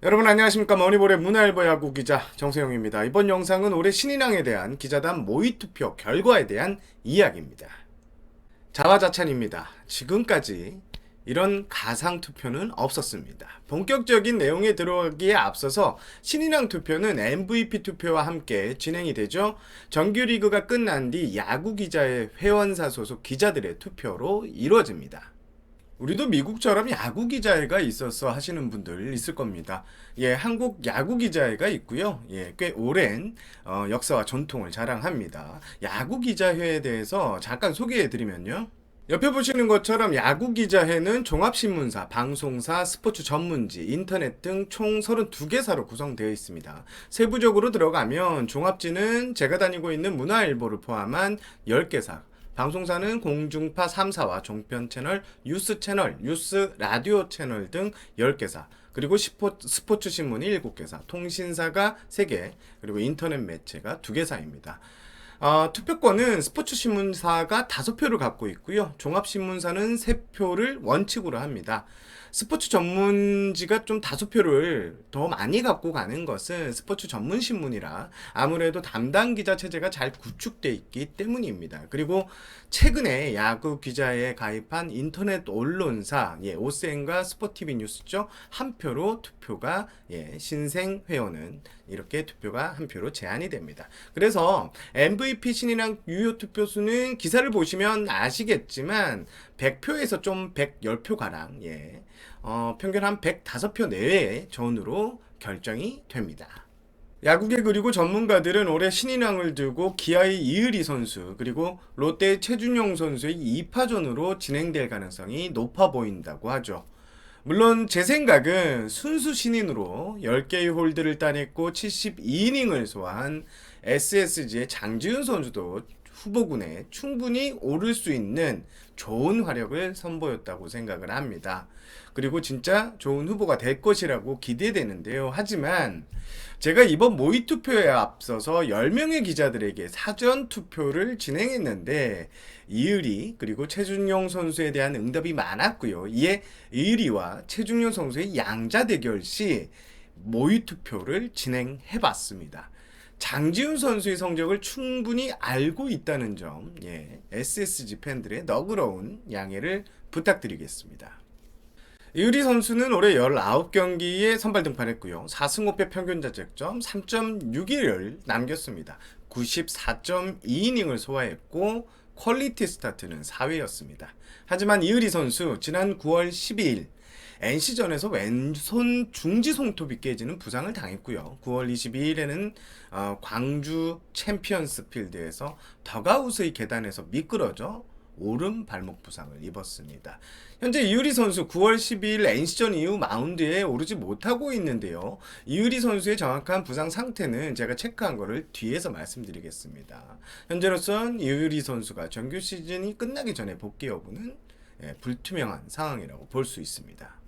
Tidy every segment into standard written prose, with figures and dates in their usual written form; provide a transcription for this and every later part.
여러분 안녕하십니까. 머니볼의 문화일보 야구 기자 정세영입니다. 이번 영상은 올해 신인왕에 대한 기자단 모의투표 결과에 대한 이야기입니다. 자화자찬입니다. 지금까지 이런 가상투표는 없었습니다. 본격적인 내용에 들어가기에 앞서서 신인왕 투표는 MVP 투표와 함께 진행이 되죠. 정규리그가 끝난 뒤 야구 기자의 회원사 소속 기자들의 투표로 이루어집니다. 우리도 미국처럼 야구 기자회가 있어서 하시는 분들 있을 겁니다. 예, 한국 야구 기자회가 있고요. 예, 꽤 오랜 역사와 전통을 자랑합니다. 야구 기자회에 대해서 잠깐 소개해 드리면요. 옆에 보시는 것처럼 야구 기자회는 종합신문사, 방송사, 스포츠 전문지, 인터넷 등 총 32개사로 구성되어 있습니다. 세부적으로 들어가면 종합지는 제가 다니고 있는 문화일보를 포함한 10개사, 방송사는 공중파 3사와 종편 채널, 뉴스 채널, 뉴스 라디오 채널 등 10개사, 그리고 스포츠 신문이 7개사, 통신사가 3개, 그리고 인터넷 매체가 2개사입니다. 투표권은 스포츠 신문사가 5표를 갖고 있고요. 종합신문사는 3표를 원칙으로 합니다. 스포츠 전문지가 좀 5표를 더 많이 갖고 가는 것은 스포츠 전문 신문이라 아무래도 담당 기자 체제가 잘 구축되어 있기 때문입니다. 그리고 최근에 야구 기자에 가입한 인터넷 언론사 오센과 스포티비 뉴스죠. 한 표로 투표가 신생 회원은 이렇게 투표가 한 표로 제한이 됩니다. 그래서 MVP 신인왕 유효 투표수는 기사를 보시면 아시겠지만 100표에서 좀 110표 가량 평균 한 105표 내외의 전으로 결정이 됩니다. 야구계 그리고 전문가들은 올해 신인왕을 두고 기아의 이의리 선수 그리고 롯데의 최준용 선수의 2파전으로 진행될 가능성이 높아 보인다고 하죠. 물론 제 생각은 순수 신인으로 10개의 홀드를 따냈고 72이닝을 소화한 SSG의 장지훈 선수도 후보군에 충분히 오를 수 있는 좋은 화력을 선보였다고 생각을 합니다. 그리고 진짜 좋은 후보가 될 것이라고 기대되는데요. 하지만 제가 이번 모의투표에 앞서서 10명의 기자들에게 사전투표를 진행했는데 이의리 그리고 최준용 선수에 대한 응답이 많았고요. 이에 이의리와 최준용 선수의 양자 대결 시 모의투표를 진행해봤습니다. 장지훈 선수의 성적을 충분히 알고 있다는 점, SSG 팬들의 너그러운 양해를 부탁드리겠습니다. 이의리 선수는 올해 19경기에 선발 등판했고요. 4승 5패 평균 자책점 3.61을 남겼습니다. 94.2이닝을 소화했고 퀄리티 스타트는 4회였습니다. 하지만 이의리 선수 지난 9월 12일 NC전에서 왼손 중지 손톱이 깨지는 부상을 당했고요. 9월 22일에는 광주 챔피언스 필드에서 덕아웃의 계단에서 미끄러져 오른 발목 부상을 입었습니다. 현재 이의리 선수 9월 12일 NC전 이후 마운드에 오르지 못하고 있는데요. 이의리 선수의 정확한 부상 상태는 제가 체크한 거를 뒤에서 말씀드리겠습니다. 현재로선 이의리 선수가 정규 시즌이 끝나기 전에 복귀 여부는 불투명한 상황이라고 볼 수 있습니다.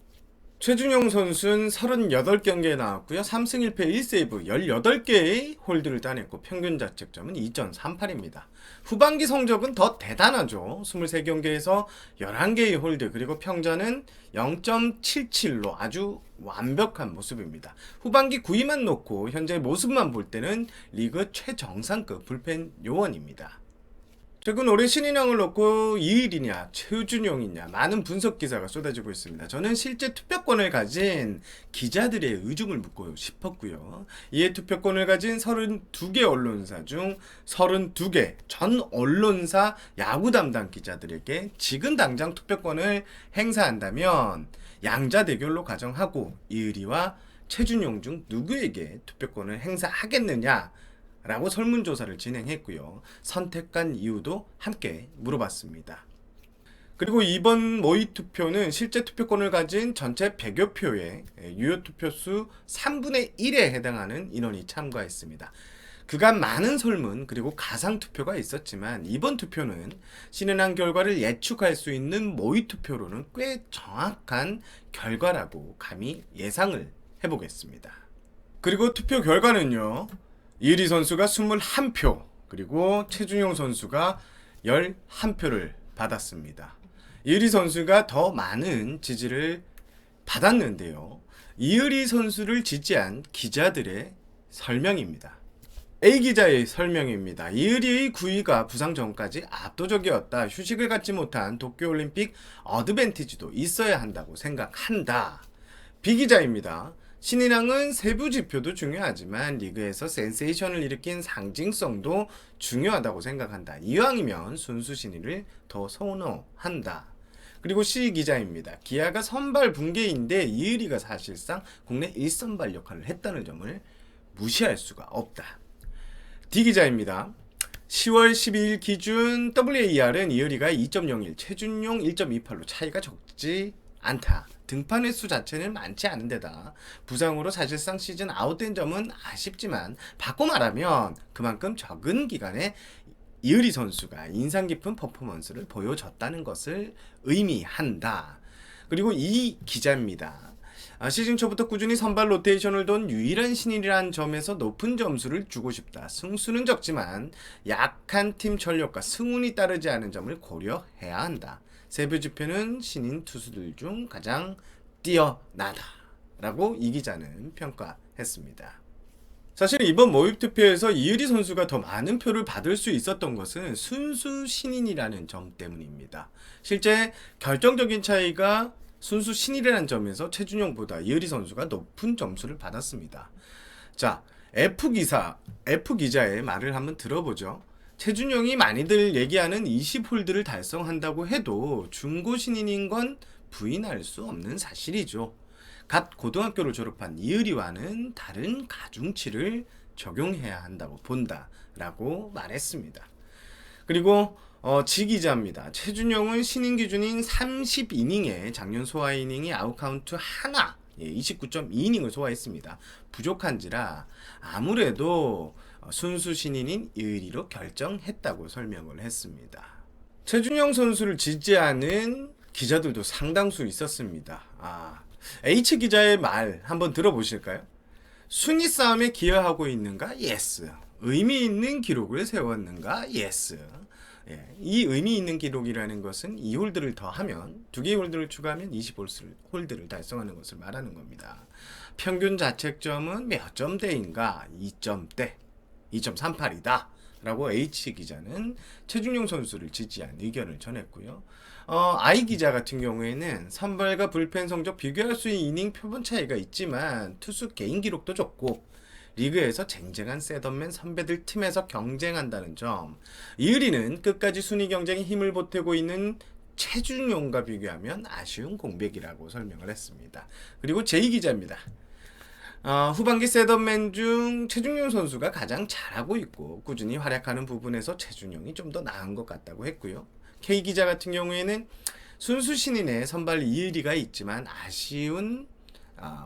최준용 선수는 38경기에 나왔고요. 3승 1패 1세이브 18개의 홀드를 따냈고 평균 자책점은 2.38입니다. 후반기 성적은 더 대단하죠. 23경기에서 11개의 홀드 그리고 평자는 0.77로 아주 완벽한 모습입니다. 후반기 9위만 놓고 현재 모습만 볼 때는 리그 최정상급 불펜 요원입니다. 최근 올해 신인왕을 놓고 이의리냐 최준용이냐 많은 분석 기사가 쏟아지고 있습니다. 저는 실제 투표권을 가진 기자들의 의중을 묻고 싶었고요. 이에 투표권을 가진 32개 언론사 중 32개 전 언론사 야구 담당 기자들에게 지금 당장 투표권을 행사한다면 양자 대결로 가정하고 이의리와 최준용 중 누구에게 투표권을 행사하겠느냐 라고 설문조사를 진행했고요. 선택한 이유도 함께 물어봤습니다. 그리고 이번 모의투표는 실제 투표권을 가진 전체 100여 표의 유효 투표수 3분의 1에 해당하는 인원이 참가했습니다. 그간 많은 설문 그리고 가상투표가 있었지만 이번 투표는 신인왕 결과를 예측할 수 있는 모의투표로는 꽤 정확한 결과라고 감히 예상을 해보겠습니다. 그리고 투표 결과는요. 이의리 선수가 21표 그리고 최준용 선수가 11표를 받았습니다. 이의리 선수가 더 많은 지지를 받았는데요. 이의리 선수를 지지한 기자들의 설명입니다. A 기자의 설명입니다. 이의리의 9위가 부상 전까지 압도적이었다. 휴식을 갖지 못한 도쿄올림픽 어드밴티지도 있어야 한다고 생각한다. B 기자입니다. 신인왕은 세부 지표도 중요하지만 리그에서 센세이션을 일으킨 상징성도 중요하다고 생각한다. 이왕이면 순수 신인을 더 선호한다. 그리고 C 기자입니다. 기아가 선발 붕괴인데 이의리가 사실상 국내 1선발 역할을 했다는 점을 무시할 수가 없다. D 기자입니다. 10월 12일 기준 WAR은 이의리가 2.01, 최준용 1.28로 차이가 적지 않다. 등판 횟수 자체는 많지 않은 데다 부상으로 사실상 시즌 아웃된 점은 아쉽지만 바꿔 말하면 그만큼 적은 기간에 이의리 선수가 인상 깊은 퍼포먼스를 보여줬다는 것을 의미한다. 그리고 이 기자입니다. 시즌 초부터 꾸준히 선발 로테이션을 돈 유일한 신인이라는 점에서 높은 점수를 주고 싶다. 승수는 적지만 약한 팀 전력과 승운이 따르지 않은 점을 고려해야 한다. 세부 지표는 신인 투수들 중 가장 뛰어나다 라고 이 기자는 평가했습니다. 사실 이번 모의 투표에서 이의리 선수가 더 많은 표를 받을 수 있었던 것은 순수 신인이라는 점 때문입니다. 실제 결정적인 차이가 순수 신인이라는 점에서 최준용보다 이의리 선수가 높은 점수를 받았습니다. 자, F 기자의 말을 한번 들어보죠. 최준용이 많이들 얘기하는 20홀드를 달성한다고 해도 중고 신인인 건 부인할 수 없는 사실이죠. 갓 고등학교를 졸업한 이의리와는 다른 가중치를 적용해야 한다고 본다라고 말했습니다. 그리고 지 기자입니다. 최준용은 신인 기준인 30이닝에 작년 소화 이닝이 아웃카운트 하나 29.2이닝을 소화했습니다. 부족한지라 아무래도 순수 신인인 이의리로 결정했다고 설명을 했습니다. 최준용 선수를 지지하는 기자들도 상당수 있었습니다. H 기자의 말 한번 들어보실까요? 순위 싸움에 기여하고 있는가? 예스. 의미 있는 기록을 세웠는가? 예스. 이 의미 있는 기록이라는 것은 2홀드를 더하면 2개의 홀드를 추가하면 20홀드를 달성하는 것을 말하는 겁니다. 평균 자책점은 몇 점대인가? 2점대. 2.38이다. 라고 H 기자는 최준용 선수를 지지한 의견을 전했고요. I 기자 같은 경우에는 선발과 불펜 성적 비교할 수 있는 이닝 표본 차이가 있지만 투수 개인 기록도 좋고 리그에서 쟁쟁한 셋업맨 선배들 팀에서 경쟁한다는 점, 이의리는 끝까지 순위 경쟁에 힘을 보태고 있는 최준용과 비교하면 아쉬운 공백이라고 설명을 했습니다. 그리고 J 기자입니다. 후반기 셋업맨 중 최준용 선수가 가장 잘하고 있고 꾸준히 활약하는 부분에서 최준용이 좀 더 나은 것 같다고 했고요. K 기자 같은 경우에는 순수 신인의 선발 이의리가 있지만 아쉬운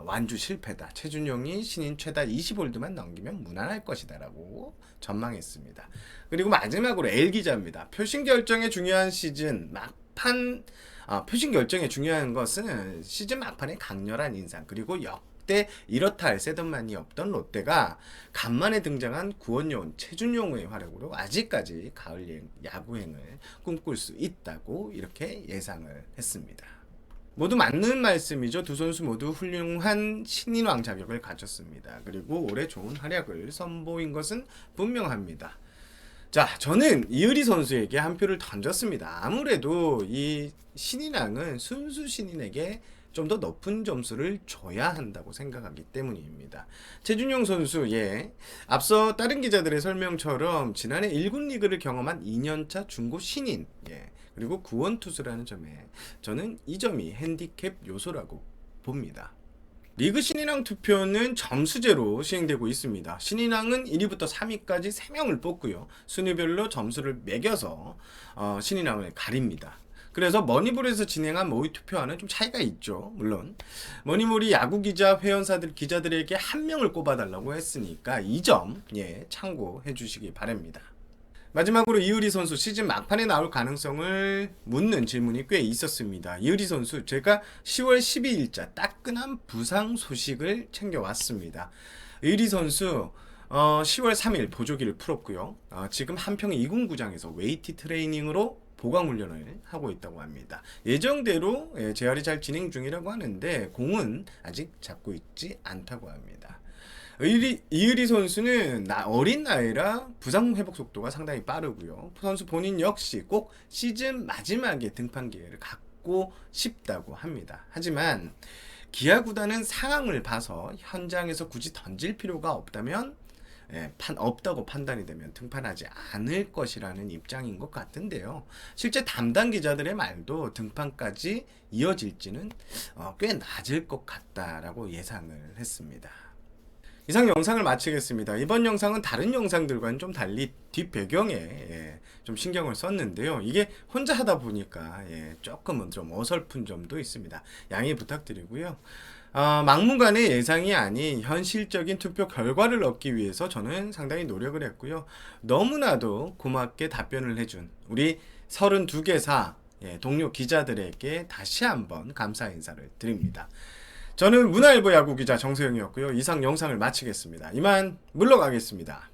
완주 실패다. 최준용이 신인 최다 20홀드만 넘기면 무난할 것이다 라고 전망했습니다. 그리고 마지막으로 L 기자입니다. 표심 결정에 중요한 시즌 막판 표심 결정에 중요한 것은 시즌 막판의 강렬한 인상 그리고 역대 이렇다 할 셋업만이 없던 롯데가 간만에 등장한 구원요원 최준용의 활약으로 아직까지 가을 야구행을 꿈꿀 수 있다고 이렇게 예상을 했습니다. 모두 맞는 말씀이죠. 두 선수 모두 훌륭한 신인왕 자격을 가졌습니다. 그리고 올해 좋은 활약을 선보인 것은 분명합니다. 자, 저는 이의리 선수에게 한 표를 던졌습니다. 아무래도 이 신인왕은 순수 신인에게 좀 더 높은 점수를 줘야 한다고 생각하기 때문입니다. 최준용 선수, 앞서 다른 기자들의 설명처럼 지난해 1군 리그를 경험한 2년차 중고 신인, 그리고 구원 투수라는 점에 저는 이 점이 핸디캡 요소라고 봅니다. 리그 신인왕 투표는 점수제로 시행되고 있습니다. 신인왕은 1위부터 3위까지 3명을 뽑고요. 순위별로 점수를 매겨서 신인왕을 가립니다. 그래서 머니볼에서 진행한 모의 투표와는 좀 차이가 있죠. 물론 머니볼이 야구 기자 회원사들 기자들에게 한 명을 꼽아달라고 했으니까 이 점 참고해 주시기 바랍니다. 마지막으로 이의리 선수 시즌 막판에 나올 가능성을 묻는 질문이 꽤 있었습니다. 이의리 선수, 제가 10월 12일자 따끈한 부상 소식을 챙겨왔습니다. 이의리 선수 10월 3일 보조기를 풀었고요. 지금 한평 2군 구장에서 웨이트 트레이닝으로 보강 훈련을 하고 있다고 합니다. 예정대로 재활이 잘 진행 중이라고 하는데 공은 아직 잡고 있지 않다고 합니다. 이의리 선수는 어린 나이라 부상 회복 속도가 상당히 빠르고요. 선수 본인 역시 꼭 시즌 마지막에 등판 기회를 갖고 싶다고 합니다. 하지만 기아 구단은 상황을 봐서 현장에서 굳이 던질 필요가 없다면 없다고 판단이 되면 등판하지 않을 것이라는 입장인 것 같은데요. 실제 담당 기자들의 말도 등판까지 이어질지는 꽤 낮을 것 같다라고 예상을 했습니다. 이상 영상을 마치겠습니다. 이번 영상은 다른 영상들과는 좀 달리 뒷배경에 좀 신경을 썼는데요. 이게 혼자 하다 보니까 조금은 좀 어설픈 점도 있습니다. 양해 부탁드리고요. 막무가내 예상이 아닌 현실적인 투표 결과를 얻기 위해서 저는 상당히 노력을 했고요. 너무나도 고맙게 답변을 해준 우리 32개사 동료 기자들에게 다시 한번 감사 인사를 드립니다. 저는 문화일보 야구기자 정세영이었고요. 이상 영상을 마치겠습니다. 이만 물러가겠습니다.